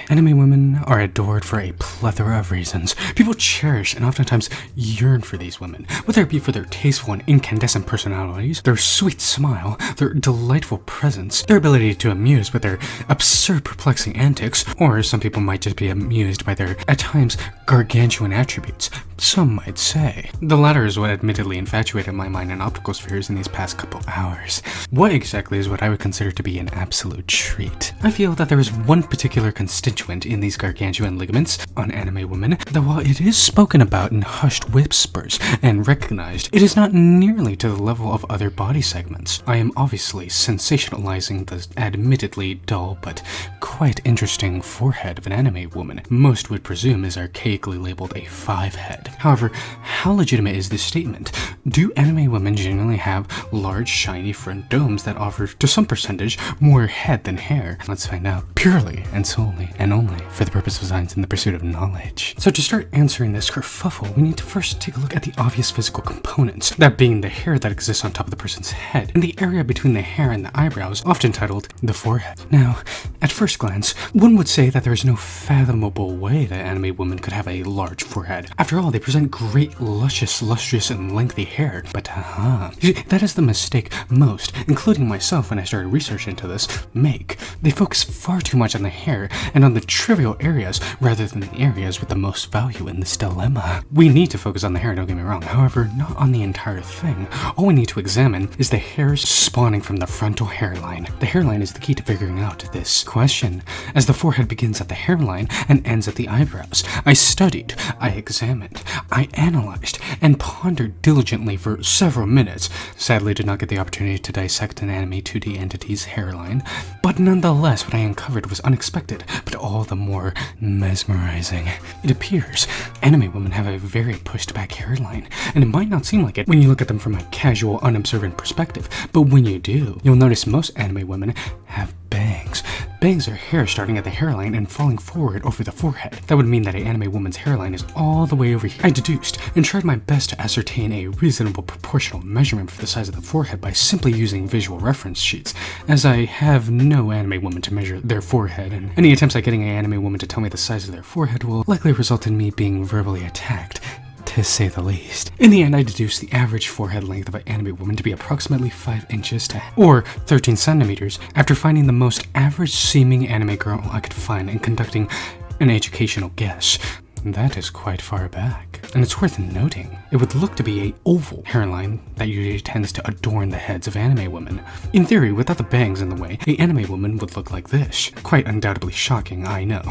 Anime women are adored for a plethora of reasons. People cherish and oftentimes yearn for these women, whether it be for their tasteful and incandescent personalities, their sweet smile, their delightful presence, their ability to amuse with their absurd, perplexing antics, or some people might just be amused by their, at times, gargantuan attributes. Some might say. The latter is what admittedly infatuated my mind in optical spheres in these past couple hours. What exactly is what I would consider to be an absolute treat? I feel that there is one particular constituent in these gargantuan ligaments on anime women that while it is spoken about in hushed whispers and recognized, it is not nearly to the level of other body segments. I am obviously sensationalizing the admittedly dull but quite interesting forehead of an anime woman most would presume is archaically labeled a 5-head. However, how legitimate is this statement? Do anime women generally have large, shiny front domes that offer, to some percentage, more head than hair? Let's find out, purely and solely and only for the purpose of science and the pursuit of knowledge. So to start answering this kerfuffle, we need to first take a look at the obvious physical components, that being the hair that exists on top of the person's head, and the area between the hair and the eyebrows, often titled the forehead. Now, at first glance, one would say that there is no fathomable way that anime women could have a large forehead. After all, they present great, luscious, lustrous, and lengthy hair. But that is the mistake most, including myself when I started research into this, make. They focus far too much on the hair and on the trivial areas rather than the areas with the most value in this dilemma. We need to focus on the hair, don't get me wrong, however, not on the entire thing. All we need to examine is the hairs spawning from the frontal hairline. The hairline is the key to figuring out this question, as the forehead begins at the hairline and ends at the eyebrows. I studied, I examined, I analyzed, and pondered diligently for several minutes. Sadly, did not get the opportunity to dissect an anime 2D entity's hairline, but nonetheless, what I uncovered was unexpected, but all the more mesmerizing. It appears anime women have a very pushed back hairline, and it might not seem like it when you look at them from a casual, unobservant perspective, but when you do, you'll notice most anime women have bangs. Bangs are hair starting at the hairline and falling forward over the forehead. That would mean that an anime woman's hairline is all the way over here. I deduced and tried my best to ascertain a reasonable proportional measurement for the size of the forehead by simply using visual reference sheets, as I have no anime woman to measure their forehead, and any attempts at getting an anime woman to tell me the size of their forehead will likely result in me being verbally attacked, to say the least. In the end, I deduced the average forehead length of an anime woman to be approximately 5 inches or 13 centimeters after finding the most average seeming anime girl I could find and conducting an educational guess. That is quite far back. And it's worth noting, it would look to be an oval hairline that usually tends to adorn the heads of anime women. In theory, without the bangs in the way, an anime woman would look like this. Quite undoubtedly shocking, I know.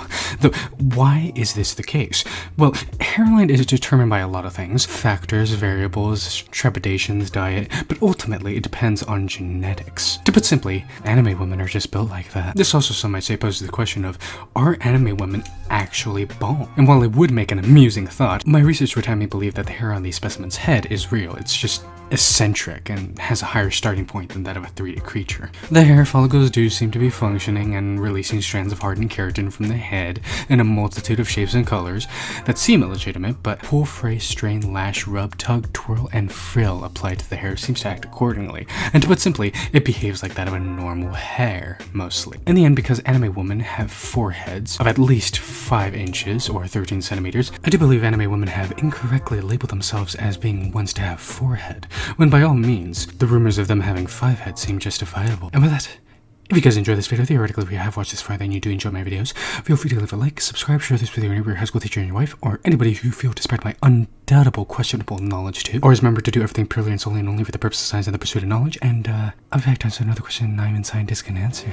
Though, why is this the case? Well, hairline is determined by a lot of things. Factors, variables, trepidations, diet, but ultimately it depends on genetics. To put simply, anime women are just built like that. This also, some might say, poses the question of, are anime women actually bald? And while it would make an amusing thought, my research would have me believe that the hair on these specimens' head is real. It's just eccentric and has a higher starting point than that of a 3D creature. The hair follicles do seem to be functioning and releasing strands of hardened keratin from the head in a multitude of shapes and colors that seem illegitimate, but pull, fray, strain, lash, rub, tug, twirl, and frill applied to the hair seems to act accordingly. And to put simply, it behaves like that of a normal hair, mostly. In the end, because anime women have foreheads of at least 5 inches or 13 centimeters, I do believe anime women have incorrectly labeled themselves as being ones to have forehead, when by all means, the rumors of them having 5 heads seem justifiable. And with that, if you guys enjoyed this video, theoretically if you have watched this far then you do enjoy my videos, feel free to leave a like, subscribe, share this with your neighbor, high school teacher, and your wife, or anybody who you feel to spread my undoubtable questionable knowledge to. Or remember to do everything purely and solely and only for the purpose of science and the pursuit of knowledge, and I'll be back to answer another question not even scientists can answer.